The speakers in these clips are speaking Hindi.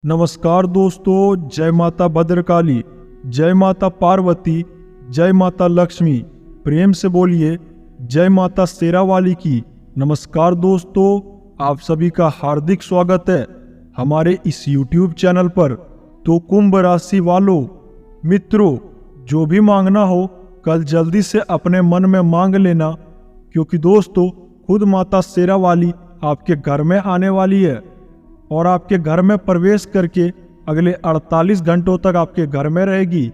नमस्कार दोस्तों, जय माता भद्रकाली, जय माता पार्वती, जय माता लक्ष्मी। प्रेम से बोलिए जय माता शेरावाली की। नमस्कार दोस्तों, आप सभी का हार्दिक स्वागत है हमारे इस YouTube चैनल पर। तो कुंभ राशि वालों, मित्रों, जो भी मांगना हो कल जल्दी से अपने मन में मांग लेना, क्योंकि दोस्तों खुद माता शेरावाली आपके घर में आने वाली है और आपके घर में प्रवेश करके अगले 48 घंटों तक आपके घर में रहेगी।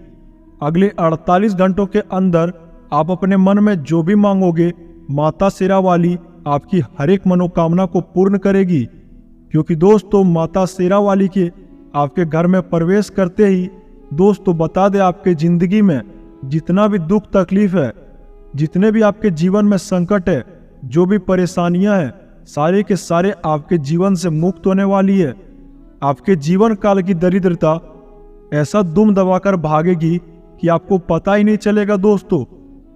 अगले 48 घंटों के अंदर आप अपने मन में जो भी मांगोगे, माता शेरावाली आपकी हर एक मनोकामना को पूर्ण करेगी। क्योंकि दोस्तों माता शेरावाली के आपके घर में प्रवेश करते ही दोस्तों बता दे, आपके जिंदगी में जितना भी दुख तकलीफ है, जितने भी आपके जीवन में संकट है, जो भी परेशानियां हैं, सारे के सारे आपके जीवन से मुक्त होने वाली है। आपके जीवन काल की दरिद्रता ऐसा दुम दबाकर भागेगी कि आपको पता ही नहीं चलेगा। दोस्तों,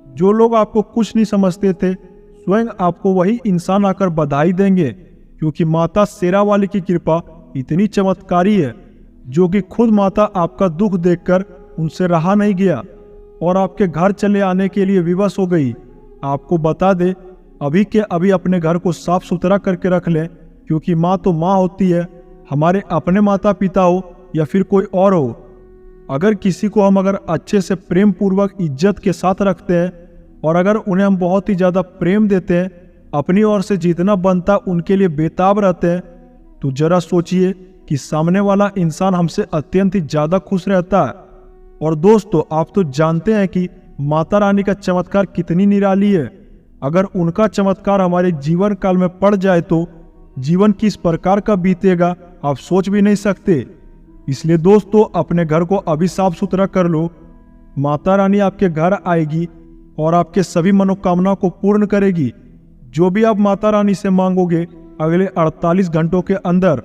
जो लोग आपको कुछ नहीं समझते थे, स्वयं आपको वही इंसान आकर बधाई देंगे, क्योंकि माता शेरावाली की कृपा इतनी चमत्कारी है जो कि खुद माता आपका दुख देखकर उनसे रहा नहीं गया और आपके घर चले आने के लिए विवश हो गई। आपको बता दे, अभी के अभी अपने घर को साफ सुथरा करके रख लें, क्योंकि माँ तो माँ होती है, हमारे अपने माता पिता हो या फिर कोई और हो। अगर किसी को हम अच्छे से प्रेम पूर्वक इज्जत के साथ रखते हैं और अगर उन्हें हम बहुत ही ज़्यादा प्रेम देते हैं, अपनी ओर से जितना बनता उनके लिए बेताब रहते हैं, तो जरा सोचिए कि सामने वाला इंसान हमसे अत्यंत ही ज़्यादा खुश रहता है। और दोस्तों, आप तो जानते हैं कि माता रानी का चमत्कार कितनी निराली है। अगर उनका चमत्कार हमारे जीवन काल में पड़ जाए तो जीवन किस प्रकार का बीतेगा आप सोच भी नहीं सकते। इसलिए दोस्तों, अपने घर को अभी साफ सुथरा कर लो। माता रानी आपके घर आएगी और आपके सभी मनोकामना को पूर्ण करेगी। जो भी आप माता रानी से मांगोगे अगले 48 घंटों के अंदर।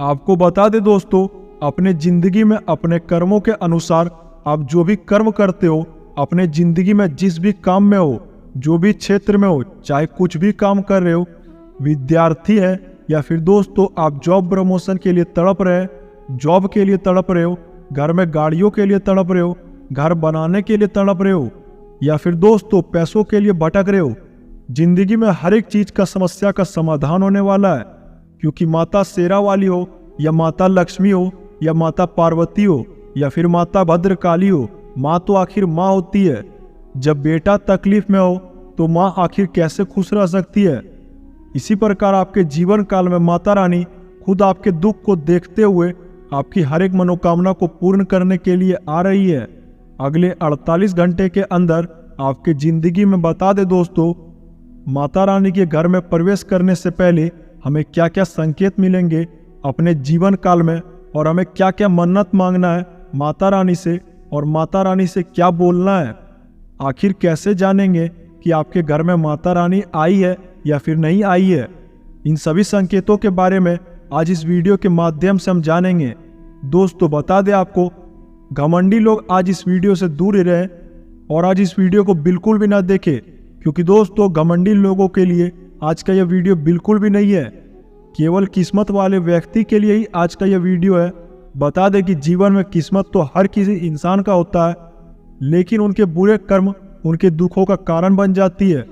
आपको बता दे दोस्तों, अपने जिंदगी में अपने कर्मों के अनुसार आप जो भी कर्म करते हो, अपने जिंदगी में जिस भी काम में हो, जो भी क्षेत्र में हो, चाहे कुछ भी काम कर रहे हो, विद्यार्थी है या फिर दोस्तों आप जॉब प्रमोशन के लिए तड़प रहे हैं, जॉब के लिए तड़प रहे हो, घर में गाड़ियों के लिए तड़प रहे हो, घर बनाने के लिए तड़प रहे हो, या फिर दोस्तों पैसों के लिए भटक रहे हो, जिंदगी में हर एक चीज का समस्या का समाधान होने वाला है। क्योंकि माता शेरावाली हो या माता लक्ष्मी हो या माता पार्वती हो या फिर माता भद्रकाली हो, माँ तो आखिर माँ होती है। जब बेटा तकलीफ में हो तो माँ आखिर कैसे खुश रह सकती है। इसी प्रकार आपके जीवन काल में माता रानी खुद आपके दुख को देखते हुए आपकी हर एक मनोकामना को पूर्ण करने के लिए आ रही है। अगले 48 घंटे के अंदर आपके जिंदगी में बता दे दोस्तों, माता रानी के घर में प्रवेश करने से पहले हमें क्या क्या संकेत मिलेंगे अपने जीवन काल में, और हमें क्या क्या मन्नत मांगना है माता रानी से, और माता रानी से क्या बोलना है। आखिर कैसे जानेंगे कि आपके घर में माता रानी आई है या फिर नहीं आई है। इन सभी संकेतों के बारे में आज इस वीडियो के माध्यम से हम जानेंगे। दोस्तों बता दें आपको, घमंडी लोग आज इस वीडियो से दूर ही रहें और आज इस वीडियो को बिल्कुल भी ना देखें, क्योंकि दोस्तों घमंडी लोगों के लिए आज का यह वीडियो बिल्कुल भी नहीं है। केवल किस्मत वाले व्यक्ति के लिए ही आज का यह वीडियो है। बता दें कि जीवन में किस्मत तो हर किसी इंसान का होता है, लेकिन उनके बुरे कर्म उनके दुखों का कारण बन जाती है।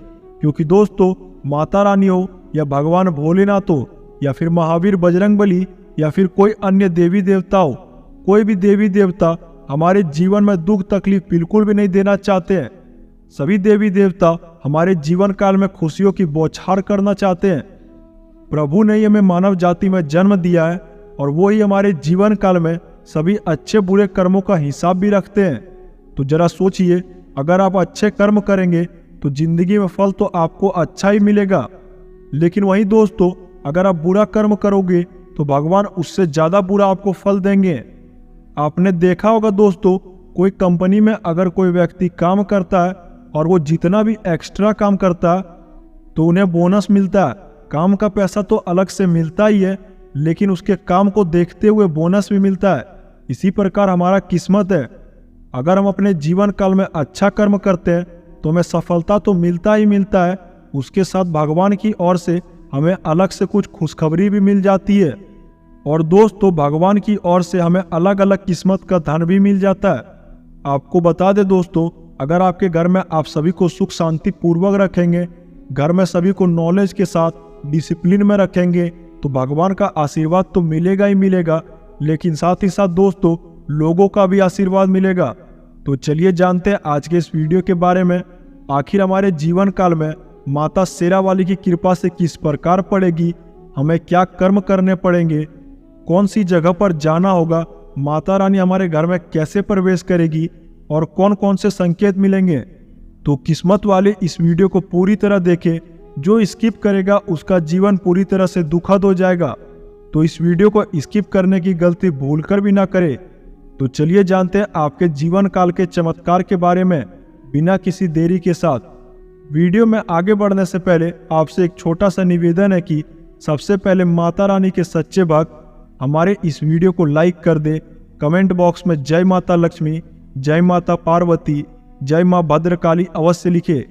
क्योंकि दोस्तों माता रानी हो या भगवान भोलेनाथ हो या फिर महावीर बजरंगबली या फिर कोई अन्य देवी देवता हो, कोई भी देवी देवता हमारे जीवन में दुख तकलीफ बिल्कुल भी नहीं देना चाहते हैं। सभी देवी देवता हमारे जीवन काल में खुशियों की बौछार करना चाहते हैं। प्रभु ने हमें मानव जाति में जन्म दिया है और वो ही हमारे जीवन काल में सभी अच्छे बुरे कर्मों का हिसाब भी रखते हैं। तो जरा सोचिए, अगर आप अच्छे कर्म करेंगे तो जिंदगी में फल तो आपको अच्छा ही मिलेगा, लेकिन वही दोस्तों अगर आप बुरा कर्म करोगे तो भगवान उससे ज़्यादा बुरा आपको फल देंगे। आपने देखा होगा दोस्तों, कोई कंपनी में अगर कोई व्यक्ति काम करता है और वो जितना भी एक्स्ट्रा काम करता है तो उन्हें बोनस मिलता है। काम का पैसा तो अलग से मिलता ही है, लेकिन उसके काम को देखते हुए बोनस भी मिलता है। इसी प्रकार हमारा किस्मत है, अगर हम अपने जीवन काल में अच्छा कर्म करते हैं तो हमें सफलता तो मिलता ही मिलता है, उसके साथ भगवान की ओर से हमें अलग से कुछ खुशखबरी भी मिल जाती है। और दोस्तों भगवान की ओर से हमें अलग अलग किस्मत का धन भी मिल जाता है। आपको बता दें दोस्तों, अगर आपके घर में आप सभी को सुख शांति पूर्वक रखेंगे, घर में सभी को नॉलेज के साथ डिसिप्लिन में रखेंगे, तो भगवान का आशीर्वाद तो मिलेगा ही मिलेगा, लेकिन साथ ही साथ दोस्तों लोगों का भी आशीर्वाद मिलेगा। तो चलिए जानते हैं आज के इस वीडियो के बारे में, आखिर हमारे जीवन काल में माता शेरावाली की कृपा से किस प्रकार पड़ेगी, हमें क्या कर्म करने पड़ेंगे, कौन सी जगह पर जाना होगा, माता रानी हमारे घर में कैसे प्रवेश करेगी और कौन कौन से संकेत मिलेंगे। तो किस्मत वाले इस वीडियो को पूरी तरह देखें, जो स्किप करेगा उसका जीवन पूरी तरह से दुखद हो जाएगा। तो इस वीडियो को स्किप करने की गलती भूलकर भी ना करें। तो चलिए जानते हैं आपके जीवन काल के चमत्कार के बारे में बिना किसी देरी के साथ। वीडियो में आगे बढ़ने से पहले आपसे एक छोटा सा निवेदन है कि सबसे पहले माता रानी के सच्चे भक्त हमारे इस वीडियो को लाइक कर दे, कमेंट बॉक्स में जय माता लक्ष्मी, जय माता पार्वती, जय माँ भद्रकाली अवश्य लिखे।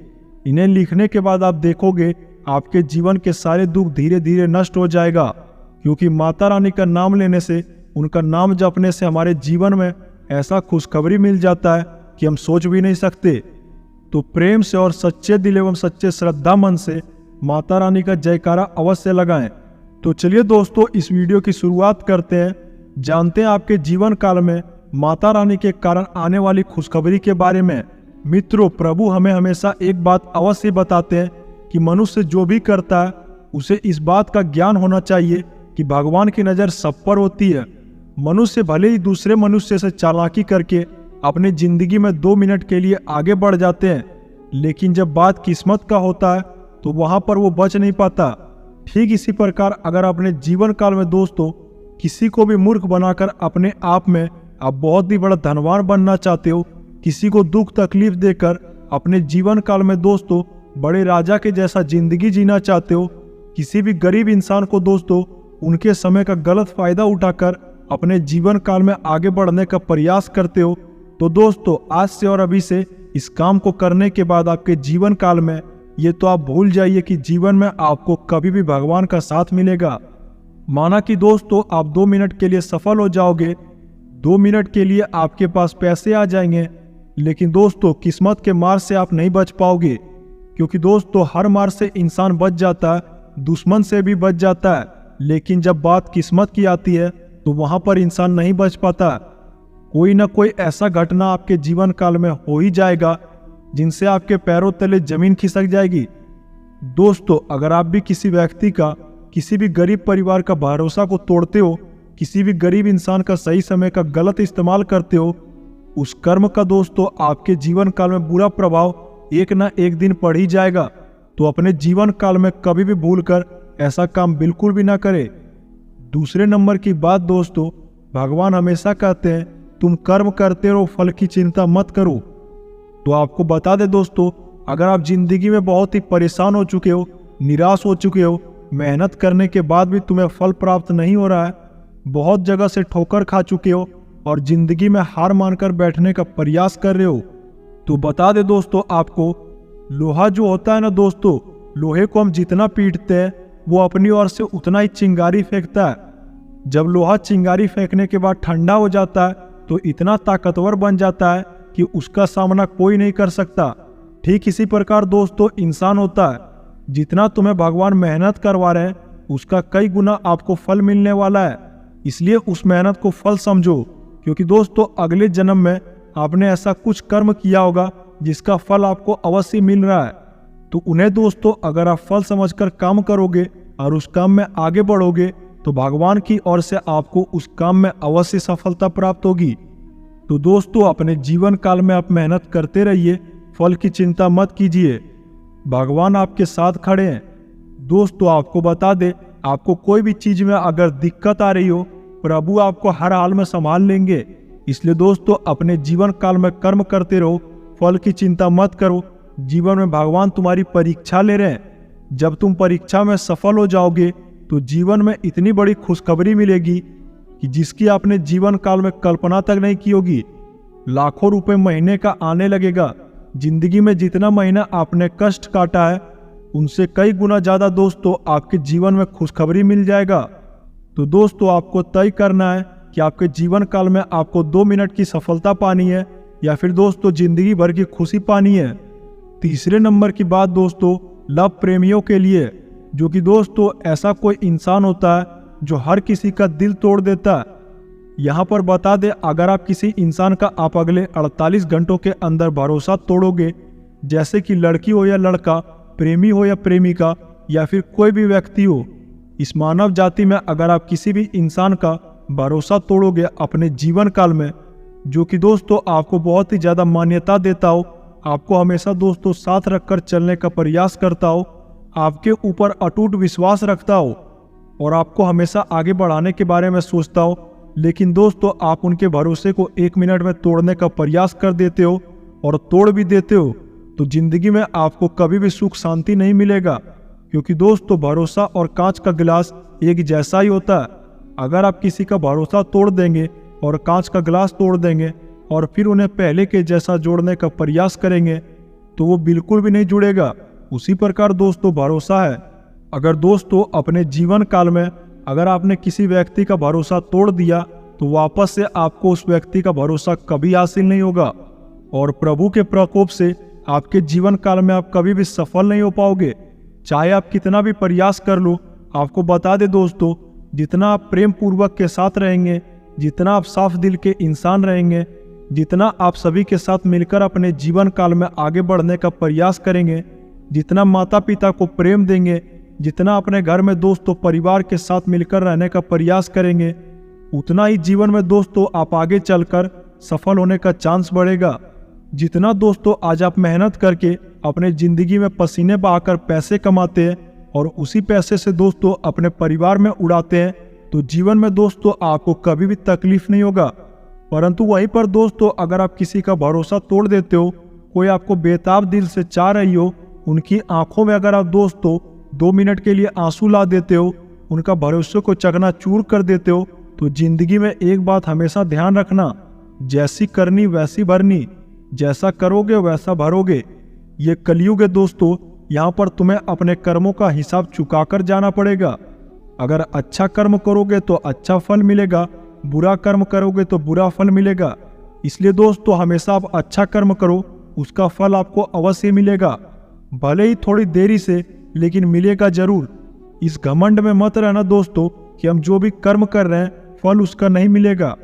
इन्हें लिखने के बाद आप देखोगे आपके जीवन के सारे दुख धीरे धीरे नष्ट हो जाएगा, क्योंकि माता रानी का नाम लेने से, उनका नाम जपने से हमारे जीवन में ऐसा खुशखबरी मिल जाता है कि हम सोच भी नहीं सकते। तो प्रेम से और सच्चे दिल एवं सच्चे श्रद्धा मन से माता रानी का जयकारा अवश्य लगाएं। तो चलिए दोस्तों इस वीडियो की शुरुआत करते हैं, जानते हैं आपके जीवन काल में माता रानी के कारण आने वाली खुशखबरी के बारे में। मित्रों, प्रभु हमें हमेशा एक बात अवश्य बताते हैं कि मनुष्य जो भी करता है उसे इस बात का ज्ञान होना चाहिए कि भगवान की नज़र सब पर होती है। मनुष्य भले ही दूसरे मनुष्य से चालाकी करके अपनी जिंदगी में 2 मिनट के लिए आगे बढ़ जाते हैं, लेकिन जब बात किस्मत का होता है तो वहां पर वो बच नहीं पाता। ठीक इसी प्रकार अगर अपने जीवन काल में दोस्तों किसी को भी मूर्ख बनाकर अपने आप में आप बहुत ही बड़ा धनवान बनना चाहते हो, किसी को दुख तकलीफ देकर अपने जीवन काल में दोस्तों बड़े राजा के जैसा जिंदगी जीना चाहते हो, किसी भी गरीब इंसान को दोस्तों उनके समय का गलत फायदा उठाकर अपने जीवन काल में आगे बढ़ने का प्रयास करते हो, तो दोस्तों आज से और अभी से इस काम को करने के बाद आपके जीवन काल में ये तो आप भूल जाइए कि जीवन में आपको कभी भी भगवान का साथ मिलेगा। माना कि दोस्तों आप 2 मिनट के लिए सफल हो जाओगे, 2 मिनट के लिए आपके पास पैसे आ जाएंगे, लेकिन दोस्तों किस्मत के मार से आप नहीं बच पाओगे, क्योंकि दोस्तों हर मार से इंसान बच जाता है, दुश्मन से भी बच जाता है, लेकिन जब बात किस्मत की आती है तो वहां पर इंसान नहीं बच पाता। कोई ना कोई ऐसा घटना आपके जीवन काल में हो ही जाएगा जिनसे आपके पैरों तले जमीन खिसक जाएगी। दोस्तों अगर आप भी किसी व्यक्ति का, किसी भी गरीब परिवार का भरोसा को तोड़ते हो, किसी भी गरीब इंसान का सही समय का गलत इस्तेमाल करते हो, उस कर्म का दोस्तों आपके जीवन काल में बुरा प्रभाव एक ना एक दिन पड़ ही जाएगा। तो अपने जीवन काल में कभी भी भूलकर ऐसा काम बिल्कुल भी ना करें। दूसरे नंबर की बात दोस्तों, भगवान हमेशा कहते हैं तुम कर्म करते रहो, फल की चिंता मत करो। तो आपको बता दे दोस्तों, अगर आप जिंदगी में बहुत ही परेशान हो चुके हो, निराश हो चुके हो, मेहनत करने के बाद भी तुम्हें फल प्राप्त नहीं हो रहा है, बहुत जगह से ठोकर खा चुके हो और जिंदगी में हार मानकर बैठने का प्रयास कर रहे हो, तो बता दे दोस्तों आपको, लोहा जो होता है ना दोस्तों, लोहे को हम जितना पीटते हैं वो अपनी ओर से उतना ही चिंगारी फेंकता है। जब लोहा चिंगारी फेंकने के बाद ठंडा हो जाता है तो इतना ताकतवर बन जाता है कि उसका सामना कोई नहीं कर सकता। ठीक इसी प्रकार दोस्तों इंसान होता है, जितना तुम्हें भगवान मेहनत करवा रहे हैं उसका कई गुना आपको फल मिलने वाला है, इसलिए उस मेहनत को फल समझो, क्योंकि दोस्तों अगले जन्म में आपने ऐसा कुछ कर्म किया होगा जिसका फल आपको अवश्य मिल रहा है। तो उन्हें दोस्तों अगर आप फल समझकर काम करोगे और उस काम में आगे बढ़ोगे तो भगवान की ओर से आपको उस काम में अवश्य सफलता प्राप्त होगी। तो दोस्तों अपने जीवन काल में आप मेहनत करते रहिए, फल की चिंता मत कीजिए, भगवान आपके साथ खड़े हैं। दोस्तों आपको बता दे, आपको कोई भी चीज में अगर दिक्कत आ रही हो, प्रभु आपको हर हाल में संभाल लेंगे। इसलिए दोस्तों अपने जीवन काल में कर्म करते रहो, फल की चिंता मत करो। जीवन में भगवान तुम्हारी परीक्षा ले रहे हैं। जब तुम परीक्षा में सफल हो जाओगे तो जीवन में इतनी बड़ी खुशखबरी मिलेगी कि जिसकी आपने जीवन काल में कल्पना तक नहीं की होगी। लाखों रुपए महीने का आने लगेगा। जिंदगी में जितना महीना आपने कष्ट काटा है उनसे कई गुना ज्यादा दोस्तों आपके जीवन में खुशखबरी मिल जाएगा। तो दोस्तों आपको तय करना है कि आपके जीवन काल में आपको 2 मिनट की सफलता पानी है या फिर दोस्तों जिंदगी भर की खुशी पानी है। तीसरे नंबर की बात दोस्तों लव प्रेमियों के लिए, जो कि दोस्तों ऐसा कोई इंसान होता है जो हर किसी का दिल तोड़ देता है। यहाँ पर बता दे, अगर आप किसी इंसान का आप अगले 48 घंटों के अंदर भरोसा तोड़ोगे, जैसे कि लड़की हो या लड़का, प्रेमी हो या प्रेमिका या फिर कोई भी व्यक्ति हो, इस मानव जाति में अगर आप किसी भी इंसान का भरोसा तोड़ोगे अपने जीवन काल में, जो कि दोस्तों आपको बहुत ही ज़्यादा मान्यता देता हो, आपको हमेशा दोस्तों साथ रखकर चलने का प्रयास करता हो, आपके ऊपर अटूट विश्वास रखता हो और आपको हमेशा आगे बढ़ाने के बारे में सोचता हो, लेकिन दोस्तों आप उनके भरोसे को 1 मिनट में तोड़ने का प्रयास कर देते हो और तोड़ भी देते हो, तो जिंदगी में आपको कभी भी सुख शांति नहीं मिलेगा। क्योंकि दोस्तों भरोसा और कांच का गिलास एक जैसा ही होता है। अगर आप किसी का भरोसा तोड़ देंगे और कांच का गिलास तोड़ देंगे और फिर उन्हें पहले के जैसा जोड़ने का प्रयास करेंगे तो वो बिल्कुल भी नहीं जुड़ेगा। उसी प्रकार दोस्तों भरोसा है, अगर दोस्तों अपने जीवन काल में अगर आपने किसी व्यक्ति का भरोसा तोड़ दिया तो वापस से आपको उस व्यक्ति का भरोसा कभी हासिल नहीं होगा और प्रभु के प्रकोप से आपके जीवन काल में आप कभी भी सफल नहीं हो पाओगे। चाहे आप कितना भी प्रयास कर लो, आपको बता दे दोस्तों, जितना आप प्रेम पूर्वक के साथ रहेंगे, जितना आप साफ दिल के इंसान रहेंगे, जितना आप सभी के साथ मिलकर अपने जीवन काल में आगे बढ़ने का प्रयास करेंगे, जितना माता पिता को प्रेम देंगे, जितना अपने घर में दोस्तों परिवार के साथ मिलकर रहने का प्रयास करेंगे, उतना ही जीवन में दोस्तों आप आगे चलकर सफल होने का चांस बढ़ेगा। जितना दोस्तों आज आप मेहनत करके अपने जिंदगी में पसीने बहाकर पैसे कमाते हैं और उसी पैसे से दोस्तों अपने परिवार में उड़ाते हैं, तो जीवन में दोस्तों आपको कभी भी तकलीफ नहीं होगा। परंतु वहीं पर दोस्तों अगर आप किसी का भरोसा तोड़ देते हो, कोई आपको बेताब दिल से चाह रही हो, उनकी आंखों में अगर आप दोस्तों 2 मिनट के लिए आंसू ला देते हो, उनका भरोसे को चकनाचूर कर देते हो, तो जिंदगी में एक बात हमेशा ध्यान रखना, जैसी करनी वैसी भरनी, जैसा करोगे वैसा भरोगे। ये कलयुग है दोस्तों, यहाँ पर तुम्हें अपने कर्मों का हिसाब चुकाकर जाना पड़ेगा। अगर अच्छा कर्म करोगे तो अच्छा फल मिलेगा, बुरा कर्म करोगे तो बुरा फल मिलेगा। इसलिए दोस्तों हमेशा आप अच्छा कर्म करो, उसका फल आपको अवश्य मिलेगा, भले ही थोड़ी देरी से, लेकिन मिलेगा जरूर। इस घमंड में मत रहना दोस्तों कि हम जो भी कर्म कर रहे हैं फल उसका नहीं मिलेगा।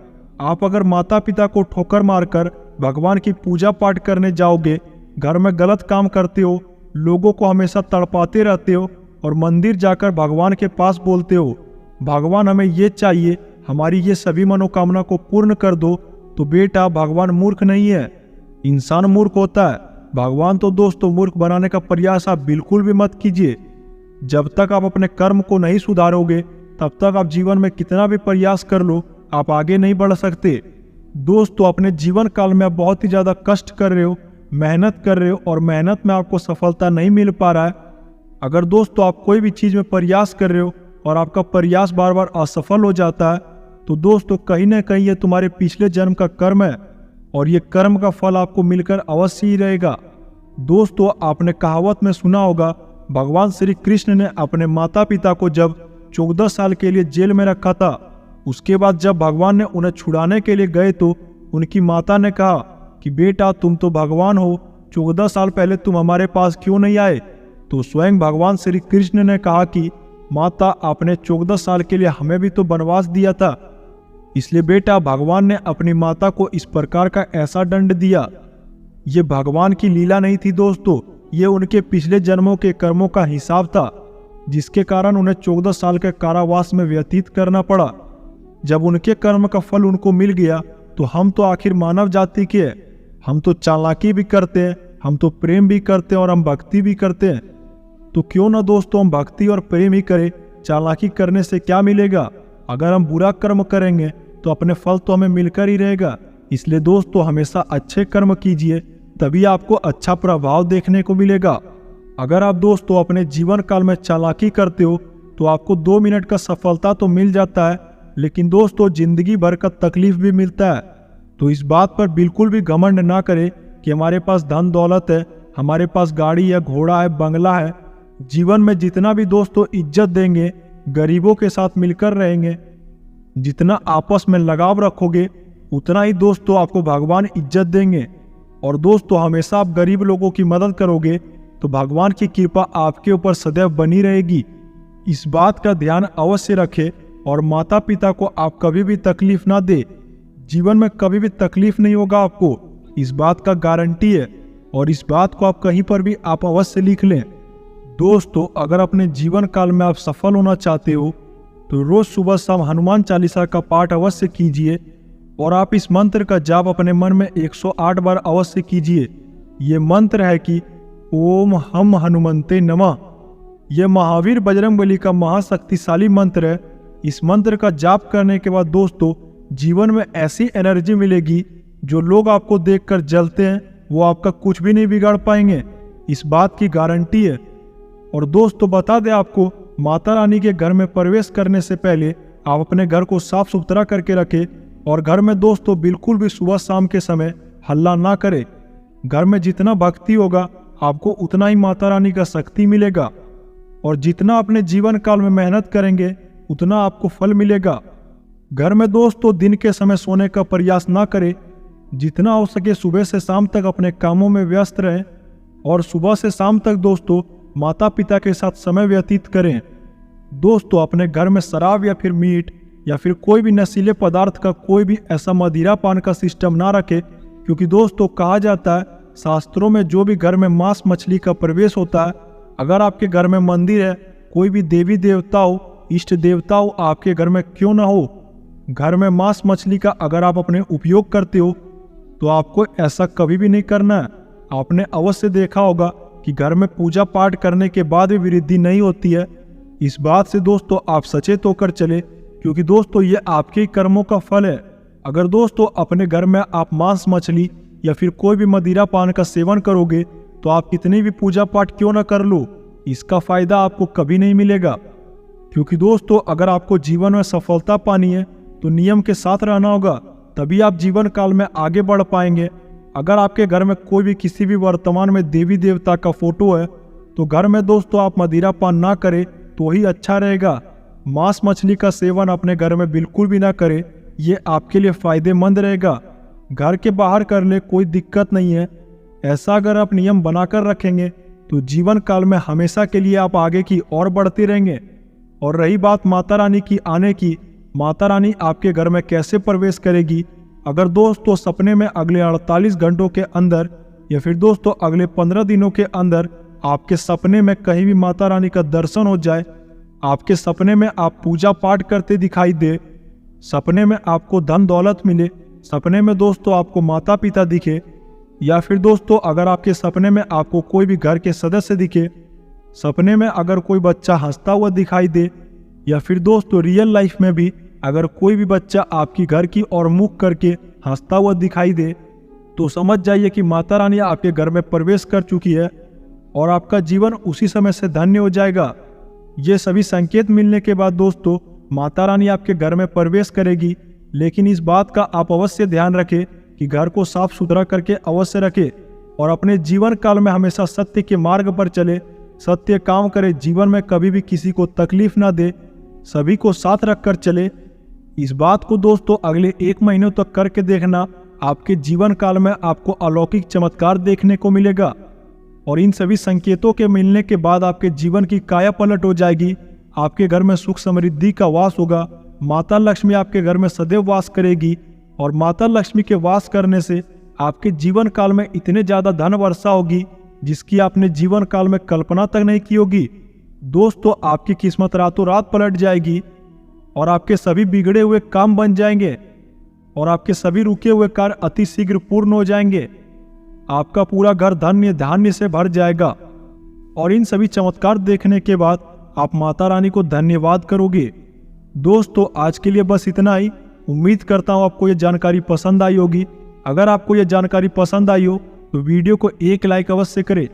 आप अगर माता पिता को ठोकर मारकर भगवान की पूजा पाठ करने जाओगे, घर में गलत काम करते हो, लोगों को हमेशा तड़पाते रहते हो और मंदिर जाकर भगवान के पास बोलते हो भगवान हमें ये चाहिए, हमारी ये सभी मनोकामना को पूर्ण कर दो, तो बेटा भगवान मूर्ख नहीं है, इंसान मूर्ख होता है। भगवान तो दोस्तों मूर्ख बनाने का प्रयास आप बिल्कुल भी मत कीजिए। जब तक आप अपने कर्म को नहीं सुधारोगे तब तक आप जीवन में कितना भी प्रयास कर लो, आप आगे नहीं बढ़ सकते। दोस्तों अपने जीवन काल में आप बहुत ही ज़्यादा कष्ट कर रहे हो, मेहनत कर रहे हो और मेहनत में आपको सफलता नहीं मिल पा रहा है। अगर दोस्तों आप कोई भी चीज़ में प्रयास कर रहे हो और आपका प्रयास बार बार असफल हो जाता है, तो दोस्तों कहीं ना कहीं ये तुम्हारे पिछले जन्म का कर्म है और ये कर्म का फल आपको मिलकर अवश्य ही रहेगा। दोस्तों आपने कहावत में सुना होगा, भगवान श्री कृष्ण ने अपने माता पिता को जब 14 साल के लिए जेल में रखा था, उसके बाद जब भगवान ने उन्हें छुड़ाने के लिए गए तो उनकी माता ने कहा कि बेटा तुम तो भगवान हो, 14 साल पहले तुम हमारे पास क्यों नहीं आए? तो स्वयं भगवान श्री कृष्ण ने कहा कि माता आपने 14 साल के लिए हमें भी तो वनवास दिया था, इसलिए बेटा भगवान ने अपनी माता को इस प्रकार का ऐसा दंड दिया। ये भगवान की लीला नहीं थी दोस्तों, ये उनके पिछले जन्मों के कर्मों का हिसाब था, जिसके कारण उन्हें 14 साल के कारावास में व्यतीत करना पड़ा। जब उनके कर्म का फल उनको मिल गया तो हम तो आखिर मानव जाति के हैं, हम तो चालाकी भी करते हैं, हम तो प्रेम भी करते हैं और हम भक्ति भी करते हैं। तो क्यों ना दोस्तों हम भक्ति और प्रेम ही करें, चालाकी करने से क्या मिलेगा? अगर हम बुरा कर्म करेंगे तो अपने फल तो हमें मिलकर ही रहेगा। इसलिए दोस्तों हमेशा अच्छे कर्म कीजिए, तभी आपको अच्छा प्रभाव देखने को मिलेगा। अगर आप दोस्तों अपने जीवन काल में चालाकी करते हो तो आपको 2 मिनट का सफलता तो मिल जाता है, लेकिन दोस्तों जिंदगी भर का तकलीफ भी मिलता है। तो इस बात पर बिल्कुल भी घमंड ना करें कि हमारे पास धन दौलत है, हमारे पास गाड़ी है, घोड़ा है, बंगला है। जीवन में जितना भी दोस्तों इज्जत देंगे, गरीबों के साथ मिलकर रहेंगे, जितना आपस में लगाव रखोगे उतना ही दोस्तों आपको भगवान इज्जत देंगे। और दोस्तों हमेशा आप गरीब लोगों की मदद करोगे तो भगवान की कृपा आपके ऊपर सदैव बनी रहेगी। इस बात का ध्यान अवश्य रखें और माता पिता को आप कभी भी तकलीफ ना दे। जीवन में कभी भी तकलीफ नहीं होगा आपको, इस बात का गारंटी है। और इस बात को आप कहीं पर भी आप अवश्य लिख लें। दोस्तों अगर अपने जीवन काल में आप सफल होना चाहते हो तो रोज सुबह शाम हनुमान चालीसा का पाठ अवश्य कीजिए और आप इस मंत्र का जाप अपने मन में 108 बार अवश्य कीजिए। ये मंत्र है कि ओम हम हनुमंते नमः। यह महावीर बजरंगबली का महाशक्तिशाली मंत्र है। इस मंत्र का जाप करने के बाद दोस्तों जीवन में ऐसी एनर्जी मिलेगी, जो लोग आपको देखकर जलते हैं वो आपका कुछ भी नहीं बिगाड़ पाएंगे, इस बात की गारंटी है। और दोस्तों बता दें आपको, माता रानी के घर में प्रवेश करने से पहले आप अपने घर को साफ सुथरा करके रखें और घर में दोस्तों बिल्कुल भी सुबह शाम के समय हल्ला ना करें। घर में जितना भक्ति होगा आपको उतना ही माता रानी का शक्ति मिलेगा और जितना अपने जीवन काल में मेहनत करेंगे उतना आपको फल मिलेगा। घर में दोस्तों दिन के समय सोने का प्रयास ना करें, जितना हो सके सुबह से शाम तक अपने कामों में व्यस्त रहें और सुबह से शाम तक दोस्तों माता पिता के साथ समय व्यतीत करें। दोस्तों अपने घर में शराब या फिर मीट या फिर कोई भी नशीले पदार्थ का कोई भी ऐसा मदिरा पान का सिस्टम ना रखे, क्योंकि दोस्तों कहा जाता है शास्त्रों में जो भी घर में मांस मछली का प्रवेश होता है, अगर आपके घर में मंदिर है, कोई भी देवी देवता हो, इष्ट देवता हो, आपके घर में क्यों ना हो, घर में मांस मछली का अगर आप अपने उपयोग करते हो तो आपको ऐसा कभी भी नहीं करना है। आपने अवश्य देखा होगा कि घर में पूजा पाठ करने के बाद भी वृद्धि नहीं होती है। इस बात से दोस्तों आप सचेत होकर चले, क्योंकि दोस्तों ये आपके ही कर्मों का फल है। अगर दोस्तों अपने घर में आप मांस मछली या फिर कोई भी मदिरा पान का सेवन करोगे तो आप कितनी भी पूजा पाठ क्यों ना कर लो, इसका फायदा आपको कभी नहीं मिलेगा। क्योंकि दोस्तों अगर आपको जीवन में सफलता पानी है तो नियम के साथ रहना होगा, तभी आप जीवन काल में आगे बढ़ पाएंगे। अगर आपके घर में कोई भी किसी भी वर्तमान में देवी देवता का फोटो है तो घर में दोस्तों आप मदिरा पान ना करें तो ही अच्छा रहेगा। मांस मछली का सेवन अपने घर में बिल्कुल भी ना करें, ये आपके लिए फायदेमंद रहेगा। घर के बाहर कर ले कोई दिक्कत नहीं है। ऐसा अगर आप नियम बनाकर रखेंगे तो जीवन काल में हमेशा के लिए आप आगे की ओर बढ़ते रहेंगे। और रही बात माता रानी की आने की, माता रानी आपके घर में कैसे प्रवेश करेगी? अगर दोस्तों सपने में अगले 48 घंटों के अंदर या फिर दोस्तों अगले 15 दिनों के अंदर आपके सपने में कहीं भी माता रानी का दर्शन हो जाए, आपके सपने में आप पूजा पाठ करते दिखाई दे, सपने में आपको धन दौलत मिले, सपने में दोस्तों आपको माता पिता दिखे, या फिर दोस्तों अगर आपके सपने में आपको कोई भी घर के सदस्य दिखे, सपने में अगर कोई बच्चा हंसता हुआ दिखाई दे, या फिर दोस्तों रियल लाइफ में भी अगर कोई भी बच्चा आपकी घर की ओर मुख करके हंसता हुआ दिखाई दे, तो समझ जाइए कि माता रानी आपके घर में प्रवेश कर चुकी है और आपका जीवन उसी समय से धन्य हो जाएगा। ये सभी संकेत मिलने के बाद दोस्तों माता रानी आपके घर में प्रवेश करेगी, लेकिन इस बात का आप अवश्य ध्यान रखें कि घर को साफ सुथरा करके अवश्य रखें और अपने जीवन काल में हमेशा सत्य के मार्ग पर चले, सत्य काम करे, जीवन में कभी भी किसी को तकलीफ ना दे, सभी को साथ रखकर चले। इस बात को दोस्तों अगले 1 महीने तक करके देखना, आपके जीवन काल में आपको अलौकिक चमत्कार देखने को मिलेगा और इन सभी संकेतों के मिलने के बाद आपके जीवन की काया पलट हो जाएगी। आपके घर में सुख समृद्धि का वास होगा, माता लक्ष्मी आपके घर में सदैव वास करेगी और माता लक्ष्मी के वास करने से आपके जीवन काल में इतने ज्यादा धन वर्षा होगी जिसकी आपने जीवन काल में कल्पना तक नहीं की होगी। दोस्तों आपकी किस्मत रातों रात पलट जाएगी और आपके सभी बिगड़े हुए काम बन जाएंगे और आपके सभी रुके हुए कार्य अति शीघ्र पूर्ण हो जाएंगे। आपका पूरा घर धन्य धान्य से भर जाएगा और इन सभी चमत्कार देखने के बाद आप माता रानी को धन्यवाद करोगे। दोस्तों आज के लिए बस इतना ही। उम्मीद करता हूँ आपको ये जानकारी पसंद आई होगी। अगर आपको ये जानकारी पसंद आई हो तो वीडियो को एक लाइक अवश्य करें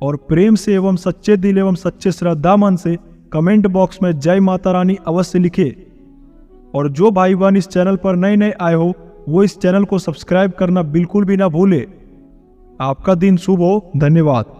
और प्रेम से एवं सच्चे दिल एवं सच्चे श्रद्धा मन से कमेंट बॉक्स में जय माता रानी अवश्य लिखे। और जो भाई बहन इस चैनल पर नए नए आए हो वो इस चैनल को सब्सक्राइब करना बिल्कुल भी ना भूले। आपका दिन शुभ हो। धन्यवाद।